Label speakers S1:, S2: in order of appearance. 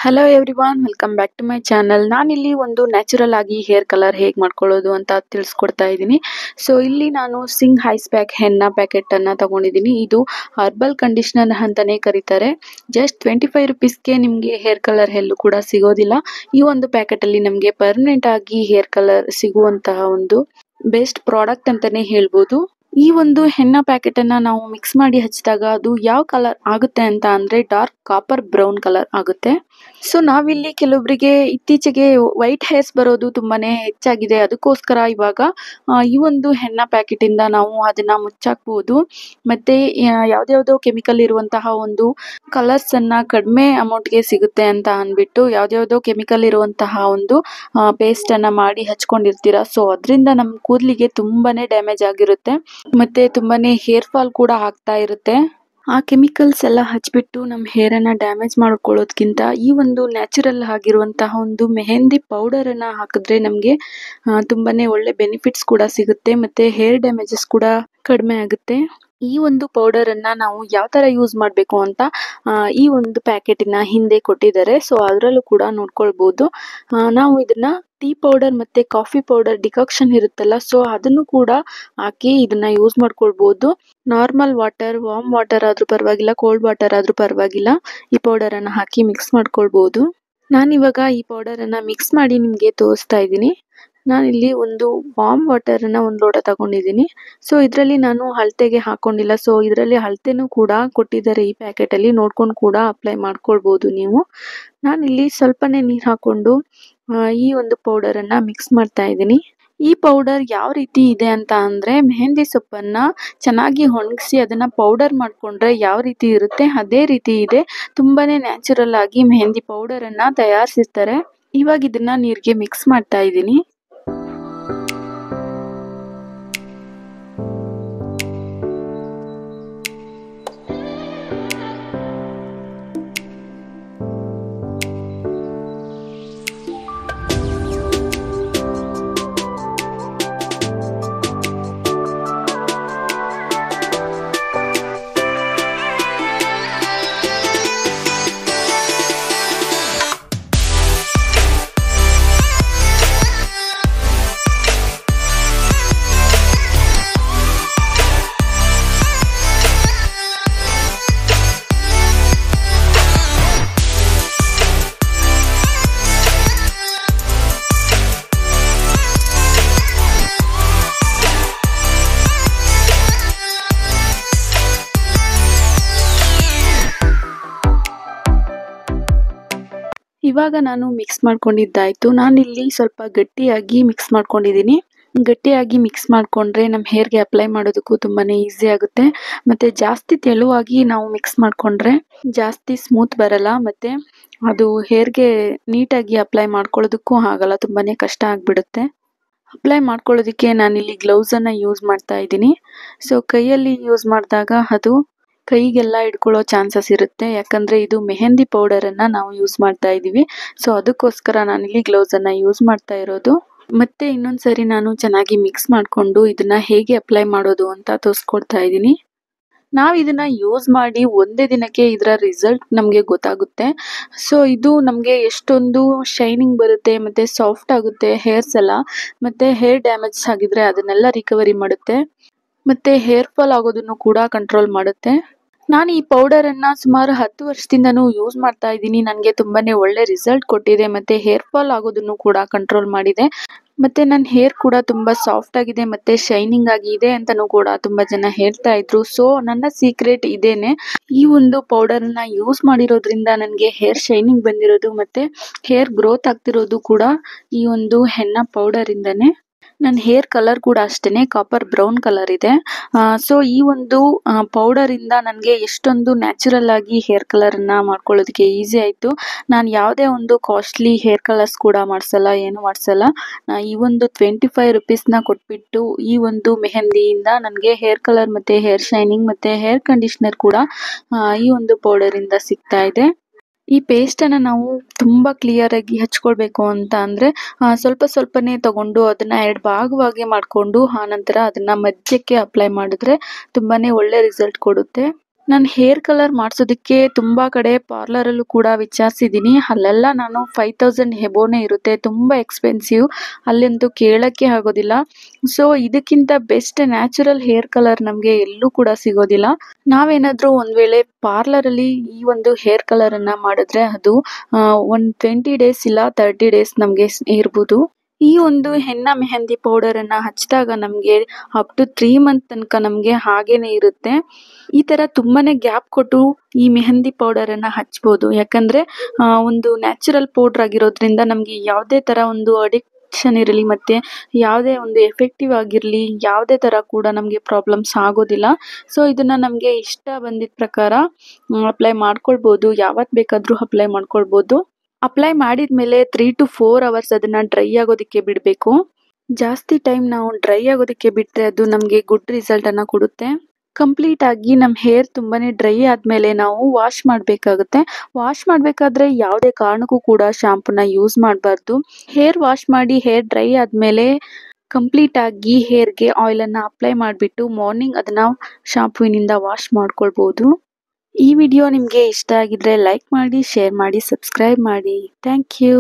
S1: Hello everyone, welcome back to my channel. ನಾನಿಲ್ಲಿ ಒಂದು natural ಆಗಿ ಹೇರ್ ಕಲರ್ ಹೇಗೆ ಮಾಡ್ಕೊಳ್ಳೋದು ಅಂತ ತಿಳಿಸ್ಕೊಡ್ತಾ ಇದ್ದೀನಿ. ಸೊ ಇಲ್ಲಿ ನಾನು Singh ice pack Henna packet ಅನ್ನ ತಗೊಂಡಿದ್ದೀನಿ. ಇದು ಹರ್ಬಲ್ ಕಂಡೀಷನರ್ ಅಂತಾನೆ ಕರೀತಾರೆ. ಜಸ್ಟ್ 25 ರುಪೀಸ್ಗೆ ನಿಮಗೆ ಹೇರ್ ಕಲರ್ ಎಲ್ಲೂ ಕೂಡ ಸಿಗೋದಿಲ್ಲ. ಈ ಒಂದು ಪ್ಯಾಕೆಟ್ ಅಲ್ಲಿ ನಮಗೆ ಪರ್ಮನೆಂಟ್ ಆಗಿ ಹೇರ್ ಕಲರ್ ಸಿಗುವಂತಹ ಒಂದು ಬೆಸ್ಟ್ ಪ್ರಾಡಕ್ಟ್ ಅಂತಾನೆ ಹೇಳ್ಬೋದು. ಈ ಒಂದು ಹೆನ್ನಾ ಪ್ಯಾಕೆಟ್ ಅನ್ನ ನಾವು ಮಿಕ್ಸ್ ಮಾಡಿ ಹಚ್ಚಿದಾಗ ಅದು ಯಾವ ಕಲರ್ ಆಗುತ್ತೆ ಅಂತ ಅಂದ್ರೆ ಡಾರ್ಕ್ ಕಾಪರ್ ಬ್ರೌನ್ ಕಲರ್ ಆಗುತ್ತೆ. ಸೊ ನಾವಿಲ್ಲಿ ಕೆಲವೊಬ್ಬರಿಗೆ ಇತ್ತೀಚೆಗೆ ವೈಟ್ ಹೇರ್ಸ್ ಬರೋದು ತುಂಬಾನೇ ಹೆಚ್ಚಾಗಿದೆ. ಅದಕ್ಕೋಸ್ಕರ ಇವಾಗ ಈ ಒಂದು ಹೆನ್ನಾ ಪ್ಯಾಕೆಟ್ ಇಂದ ನಾವು ಅದನ್ನ ಮುಚ್ಚಾಕ್ಬಹುದು. ಮತ್ತೆ ಯಾವ್ದ್ಯಾವ್ದೋ ಕೆಮಿಕಲ್ ಇರುವಂತಹ ಒಂದು ಕಲರ್ಸ್ ಅನ್ನ ಕಡಿಮೆ ಅಮೌಂಟ್ಗೆ ಸಿಗುತ್ತೆ ಅಂತ ಅನ್ಬಿಟ್ಟು ಯಾವ್ದ್ಯಾವ್ದೋ ಕೆಮಿಕಲ್ ಇರುವಂತಹ ಒಂದು ಪೇಸ್ಟ್ ಅನ್ನ ಮಾಡಿ ಹಚ್ಕೊಂಡಿರ್ತೀರಾ. ಸೊ ಅದರಿಂದ ನಮ್ ಕೂದಲಿಗೆ ತುಂಬಾನೇ ಡ್ಯಾಮೇಜ್ ಆಗಿರುತ್ತೆ. ಮತ್ತೆ ತುಂಬಾನೇ ಹೇರ್ ಫಾಲ್ ಕೂಡ ಆಗ್ತಾ ಇರುತ್ತೆ. ಆ ಕೆಮಿಕಲ್ಸ್ ಎಲ್ಲ ಹಚ್ಬಿಟ್ಟು ನಮ್ಮ ಹೇರ್ ಅನ್ನ ಡ್ಯಾಮೇಜ್ ಮಾಡ್ಕೊಳ್ಳೋದ್ಕಿಂತ ಈ ಒಂದು ನ್ಯಾಚುರಲ್ ಆಗಿರುವಂತಹ ಒಂದು ಮೆಹಂದಿ ಪೌಡರ್ ಅನ್ನ ಹಾಕಿದ್ರೆ ನಮ್ಗೆ ತುಂಬಾನೇ ಒಳ್ಳೆ ಬೆನಿಫಿಟ್ಸ್ ಕೂಡ ಸಿಗುತ್ತೆ. ಮತ್ತೆ ಹೇರ್ ಡ್ಯಾಮೇಜಸ್ ಕೂಡ ಕಡಿಮೆ ಆಗುತ್ತೆ. ಈ ಒಂದು ಪೌಡರ್ ಅನ್ನ ನಾವು ಯಾವ ತರ ಯೂಸ್ ಮಾಡಬೇಕು ಅಂತ ಈ ಒಂದು ಪ್ಯಾಕೆಟಿನ ಹಿಂದೆ ಕೊಟ್ಟಿದ್ದಾರೆ. ಸೊ ಅದರಲ್ಲೂ ಕೂಡ ನೋಡ್ಕೊಳ್ಬಹುದು. ನಾವು ಇದನ್ನ ಟೀ ಪೌಡರ್ ಮತ್ತೆ ಕಾಫಿ ಪೌಡರ್ ಡಿಕಾಕ್ಷನ್ ಇರುತ್ತಲ್ಲ, ಸೊ ಅದನ್ನು ಕೂಡ ಹಾಕಿ ಇದನ್ನ ಯೂಸ್ ಮಾಡ್ಕೊಳ್ಬಹುದು. ನಾರ್ಮಲ್ ವಾಟರ್, ವಾರ್ಮ್ ವಾಟರ್ ಆದ್ರೂ ಪರವಾಗಿಲ್ಲ, ಕೋಲ್ಡ್ ವಾಟರ್ ಆದ್ರೂ ಪರವಾಗಿಲ್ಲ, ಈ ಪೌಡರ್ ಅನ್ನ ಹಾಕಿ ಮಿಕ್ಸ್ ಮಾಡ್ಕೊಳ್ಬಹುದು. ನಾನಿವಾಗ ಈ ಪೌಡರ್ ಅನ್ನ ಮಿಕ್ಸ್ ಮಾಡಿ ನಿಮ್ಗೆ ತೋರಿಸ್ತಾ ಇದ್ದೀನಿ. ನಾನಿಲ್ಲಿ ಒಂದು ವಾರ್ಮ್ ವಾಟರ್ ಅನ್ನ ಒಂದು ಲೋಟ ತಗೊಂಡಿದ್ದೀನಿ. ಸೊ ಇದರಲ್ಲಿ ನಾನು ಅಳತೆಗೆ ಹಾಕೊಂಡಿಲ್ಲ. ಸೊ ಇದರಲ್ಲಿ ಅಳತೆನೂ ಕೂಡ ಕೊಟ್ಟಿದ್ದಾರೆ ಈ ಪ್ಯಾಕೆಟ್ ಅಲ್ಲಿ, ನೋಡ್ಕೊಂಡು ಕೂಡ ಅಪ್ಲೈ ಮಾಡ್ಕೊಳ್ಬಹುದು ನೀವು. ನಾನಿಲ್ಲಿ ಸ್ವಲ್ಪನೇ ನೀರು ಹಾಕೊಂಡು ಈ ಒಂದು ಪೌಡರ್ ಅನ್ನ ಮಿಕ್ಸ್ ಮಾಡ್ತಾ ಇದ್ದೀನಿ. ಈ ಪೌಡರ್ ಯಾವ ರೀತಿ ಇದೆ ಅಂತ ಅಂದ್ರೆ ಮೆಹಂದಿ ಸೊಪ್ಪನ್ನ ಚೆನ್ನಾಗಿ ಒಣಗಿಸಿ ಅದನ್ನ ಪೌಡರ್ ಮಾಡ್ಕೊಂಡ್ರೆ ಯಾವ ರೀತಿ ಇರುತ್ತೆ ಅದೇ ರೀತಿ ಇದೆ. ತುಂಬಾನೇ ನ್ಯಾಚುರಲ್ ಆಗಿ ಮೆಹಂದಿ ಪೌಡರ್ ಅನ್ನ ತಯಾರಿಸಿರ್ತಾರೆ. ಇವಾಗ ಇದನ್ನ ನೀರಿಗೆ ಮಿಕ್ಸ್ ಮಾಡ್ತಾ ಇದ್ದೀನಿ. ಇವಾಗ ನಾನು ಮಿಕ್ಸ್ ಮಾಡ್ಕೊಂಡಿದ್ದಾಯ್ತು. ನಾನಿಲ್ಲಿ ಸ್ವಲ್ಪ ಗಟ್ಟಿಯಾಗಿ ಮಿಕ್ಸ್ ಮಾಡ್ಕೊಂಡಿದ್ದೀನಿ. ಗಟ್ಟಿಯಾಗಿ ಮಿಕ್ಸ್ ಮಾಡ್ಕೊಂಡ್ರೆ ನಮ್ಮ ಹೇರ್ಗೆ ಅಪ್ಲೈ ಮಾಡೋದಕ್ಕೂ ತುಂಬಾನೇ ಈಸಿ ಆಗುತ್ತೆ. ಮತ್ತೆ ಜಾಸ್ತಿ ತೆಳುವಾಗಿ ನಾವು ಮಿಕ್ಸ್ ಮಾಡ್ಕೊಂಡ್ರೆ ಜಾಸ್ತಿ ಸ್ಮೂತ್ ಬರಲ್ಲ. ಮತ್ತೆ ಅದು ಹೇರ್ಗೆ ನೀಟಾಗಿ ಅಪ್ಲೈ ಮಾಡ್ಕೊಳ್ಳೋದಕ್ಕೂ ಆಗಲ್ಲ, ತುಂಬಾನೇ ಕಷ್ಟ ಆಗ್ಬಿಡುತ್ತೆ. ಅಪ್ಲೈ ಮಾಡ್ಕೊಳ್ಳೋದಕ್ಕೆ ನಾನಿಲ್ಲಿ ಗ್ಲೌಸ್ ಅನ್ನ ಯೂಸ್ ಮಾಡ್ತಾ ಇದ್ದೀನಿ. ಸೊ ಕೈಯಲ್ಲಿ ಯೂಸ್ ಮಾಡಿದಾಗ ಅದು ಕೈಗೆಲ್ಲ ಇಟ್ಕೊಳ್ಳೋ ಚಾನ್ಸಸ್ ಇರುತ್ತೆ. ಯಾಕಂದ್ರೆ ಇದು ಮೆಹಂದಿ ಪೌಡರ್ ಅನ್ನ ನಾವು ಯೂಸ್ ಮಾಡ್ತಾ ಇದೀವಿ. ಸೊ ಅದಕ್ಕೋಸ್ಕರ ನಾನಿಲ್ಲಿ ಗ್ಲೌಸ್ ಅನ್ನ ಯೂಸ್ ಮಾಡ್ತಾ ಇರೋದು. ಮತ್ತೆ ಇನ್ನೊಂದ್ಸರಿ ನಾನು ಚೆನ್ನಾಗಿ ಮಿಕ್ಸ್ ಮಾಡ್ಕೊಂಡು ಇದನ್ನ ಹೇಗೆ ಅಪ್ಲೈ ಮಾಡೋದು ಅಂತ ತೋರಿಸ್ಕೊಡ್ತಾ ಇದ್ದೀನಿ. ನಾವ್ ಇದನ್ನ ಯೂಸ್ ಮಾಡಿ ಒಂದೇ ದಿನಕ್ಕೆ ಇದರ ರಿಸಲ್ಟ್ ನಮ್ಗೆ ಗೊತ್ತಾಗುತ್ತೆ. ಸೊ ಇದು ನಮ್ಗೆ ಎಷ್ಟೊಂದು ಶೈನಿಂಗ್ ಬರುತ್ತೆ, ಮತ್ತೆ ಸಾಫ್ಟ್ ಆಗುತ್ತೆ ಹೇರ್ಸ್ ಎಲ್ಲ. ಮತ್ತೆ ಹೇರ್ ಡ್ಯಾಮೇಜ್ ಆಗಿದ್ರೆ ಅದನ್ನೆಲ್ಲ ರಿಕವರಿ ಮಾಡುತ್ತೆ. ಮತ್ತೆ ಹೇರ್ ಫಾಲ್ ಆಗೋದನ್ನು ಕೂಡ ಕಂಟ್ರೋಲ್ ಮಾಡುತ್ತೆ. ನಾನು ಈ ಪೌಡರ್ ಅನ್ನ ಸುಮಾರು 10 ವರ್ಷದಿಂದನೂ ಯೂಸ್ ಮಾಡ್ತಾ ಇದ್ದೀನಿ. ನನಗೆ ತುಂಬಾನೇ ಒಳ್ಳೆ ರಿಸಲ್ಟ್ ಕೊಟ್ಟಿದೆ. ಮತ್ತೆ ಹೇರ್ ಫಾಲ್ ಆಗೋದನ್ನು ಕೂಡ ಕಂಟ್ರೋಲ್ ಮಾಡಿದೆ. ಮತ್ತೆ ನನ್ನ ಹೇರ್ ಕೂಡ ತುಂಬಾ ಸಾಫ್ಟ್ ಆಗಿದೆ ಮತ್ತೆ ಶೈನಿಂಗ್ ಆಗಿ ಇದೆ ಅಂತಾನೂ ಕೂಡ ತುಂಬಾ ಜನ ಹೇಳ್ತಾ ಇದ್ರು. ಸೊ ನನ್ನ ಸೀಕ್ರೆಟ್ ಇದೇನೆ. ಈ ಒಂದು ಪೌಡರ್ ಅನ್ನ ಯೂಸ್ ಮಾಡಿರೋದ್ರಿಂದ ನನಗೆ ಹೇರ್ ಶೈನಿಂಗ್ ಬಂದಿರೋದು ಮತ್ತೆ ಹೇರ್ ಗ್ರೋತ್ ಆಗ್ತಿರೋದು ಕೂಡ ಈ ಒಂದು ಹೆನ್ನಾ ಪೌಡರ್ ಇಂದಾನೆ. ನನ್ನ ಹೇರ್ ಕಲರ್ ಕೂಡ ಅಷ್ಟೇನೆ ಕಾಪರ್ ಬ್ರೌನ್ ಕಲರ್ ಇದೆ. ಸೊ ಈ ಒಂದು ಪೌಡರ್ ಇಂದ ನನಗೆ ಎಷ್ಟೊಂದು ನ್ಯಾಚುರಲ್ ಆಗಿ ಹೇರ್ ಕಲರ್ ಅನ್ನ ಮಾಡ್ಕೊಳ್ಳೋದಕ್ಕೆ ಈಸಿ ಆಯ್ತು. ನಾನು ಯಾವುದೇ ಒಂದು ಕಾಸ್ಟ್ಲಿ ಹೇರ್ ಕಲರ್ಸ್ ಕೂಡ ಮಾಡ್ಸಲ್ಲ, ಏನು ಮಾಡ್ಸಲ್ಲ. ಈ ಒಂದು 25 ರುಪೀಸ್ನ ಕೊಟ್ಬಿಟ್ಟು ಈ ಒಂದು ಮೆಹಂದಿಯಿಂದ ನನಗೆ ಹೇರ್ ಕಲರ್ ಮತ್ತೆ ಹೇರ್ ಶೈನಿಂಗ್ ಮತ್ತೆ ಹೇರ್ ಕಂಡೀಷನರ್ ಕೂಡ ಈ ಒಂದು ಪೌಡರ್ ಇಂದ ಸಿಗ್ತಾ ಇದೆ. ಈ ಪೇಸ್ಟ್ ಅನ್ನ ನಾವು ತುಂಬಾ ಕ್ಲಿಯರ್ ಆಗಿ ಹಚ್ಕೊಳ್ಬೇಕು ಅಂತ ಅಂದ್ರೆ ಸ್ವಲ್ಪ ಸ್ವಲ್ಪನೇ ತಗೊಂಡು ಅದನ್ನ 2 ಭಾಗವಾಗಿ ಮಾಡ್ಕೊಂಡು ಆನಂತರ ಅದನ್ನ ಮಧ್ಯಕ್ಕೆ ಅಪ್ಲೈ ಮಾಡಿದ್ರೆ ತುಂಬಾನೇ ಒಳ್ಳೆ ರಿಸಲ್ಟ್ ಕೊಡುತ್ತೆ. ನಾನು ಹೇರ್ ಕಲರ್ ಮಾಡಿಸೋದಕ್ಕೆ ತುಂಬ ಕಡೆ ಪಾರ್ಲರಲ್ಲೂ ಕೂಡ ವಿಚಾರಿಸಿದ್ದೀನಿ. ಅಲ್ಲೆಲ್ಲ ನಾನು 5000 ಎಬೋನೇ ಇರುತ್ತೆ. ತುಂಬ ಎಕ್ಸ್ಪೆನ್ಸಿವ್. ಅಲ್ಲಂತೂ ಕೇಳೋಕ್ಕೆ ಆಗೋದಿಲ್ಲ. ಸೊ ಇದಕ್ಕಿಂತ ಬೆಸ್ಟ್ ನ್ಯಾಚುರಲ್ ಹೇರ್ ಕಲರ್ ನಮಗೆ ಎಲ್ಲೂ ಕೂಡ ಸಿಗೋದಿಲ್ಲ. ನಾವೇನಾದರೂ ಒಂದು ವೇಳೆ ಪಾರ್ಲರಲ್ಲಿ ಈ ಒಂದು ಹೇರ್ ಕಲರನ್ನು ಮಾಡಿದ್ರೆ ಅದು ಒಂದು 20 ಡೇಸ್ ಇಲ್ಲ 30 ಡೇಸ್ ನಮಗೆ ಇರ್ಬೋದು. ಈ ಒಂದು ಹೆನ್ನಾ ಮೆಹಂದಿ ಪೌಡರನ್ನು ಹಚ್ಚಿದಾಗ ನಮಗೆ ಅಪ್ ಟು 3 ಮಂತ್ ತನಕ ನಮಗೆ ಹಾಗೇನೆ ಇರುತ್ತೆ. ಈ ಥರ ತುಂಬಾನೇ ಗ್ಯಾಪ್ ಕೊಟ್ಟು ಈ ಮೆಹಂದಿ ಪೌಡರನ್ನು ಹಚ್ಬೋದು. ಯಾಕಂದರೆ ಒಂದು ನ್ಯಾಚುರಲ್ ಪೌಡ್ರ್ ಆಗಿರೋದ್ರಿಂದ ನಮಗೆ ಯಾವುದೇ ಥರ ಒಂದು ಅಡಿಕ್ಷನ್ ಇರಲಿ ಮತ್ತು ಯಾವುದೇ ಒಂದು ಎಫೆಕ್ಟಿವ್ ಆಗಿರಲಿ ಯಾವುದೇ ಥರ ಕೂಡ ನಮಗೆ ಪ್ರಾಬ್ಲಮ್ಸ್ ಆಗೋದಿಲ್ಲ. ಸೊ ಇದನ್ನು ನಮಗೆ ಇಷ್ಟ ಬಂದಿದ್ದ ಪ್ರಕಾರ ಅಪ್ಲೈ ಮಾಡ್ಕೊಳ್ಬೋದು. ಯಾವತ್ತು ಬೇಕಾದರೂ ಅಪ್ಲೈ ಮಾಡ್ಕೊಳ್ಬೋದು. ಅಪ್ಲೈ ಮಾಡಿದ ಮೇಲೆ 3 to 4 ಅವರ್ಸ್ ಅದನ್ನು ಡ್ರೈ ಆಗೋದಕ್ಕೆ ಬಿಡಬೇಕು. ಜಾಸ್ತಿ ಟೈಮ್ ನಾವು ಡ್ರೈ ಆಗೋದಕ್ಕೆ ಬಿಟ್ಟರೆ ಅದು ನಮಗೆ ಗುಡ್ ರಿಸಲ್ಟನ್ನು ಕೊಡುತ್ತೆ. ಕಂಪ್ಲೀಟ್ ಆಗಿ ನಮ್ಮ ಹೇರ್ ತುಂಬಾನೇ ಡ್ರೈ ಆದಮೇಲೆ ನಾವು ವಾಶ್ ಮಾಡಬೇಕಾಗುತ್ತೆ. ವಾಶ್ ಮಾಡಬೇಕಾದ್ರೆ ಯಾವುದೇ ಕಾರಣಕ್ಕೂ ಕೂಡ ಶಾಂಪೂನ ಯೂಸ್ ಮಾಡಬಾರ್ದು. ಹೇರ್ ವಾಶ್ ಮಾಡಿ ಹೇರ್ ಡ್ರೈ ಆದಮೇಲೆ ಕಂಪ್ಲೀಟ್ ಆಗಿ ಹೇರ್ಗೆ ಆಯಿಲನ್ನು ಅಪ್ಲೈ ಮಾಡಿಬಿಟ್ಟು ಮಾರ್ನಿಂಗ್ ಅದನ್ನು ಶಾಂಪೂವಿನಿಂದ ವಾಶ್ ಮಾಡ್ಕೊಳ್ಬೋದು. ಈ ವಿಡಿಯೋ ನಿಮಗೆ ಇಷ್ಟ ಆಗಿದ್ರೆ ಲೈಕ್ ಮಾಡಿ, ಶೇರ್ ಮಾಡಿ, ಸಬ್ಸ್ಕ್ರೈಬ್ ಮಾಡಿ. Thank you.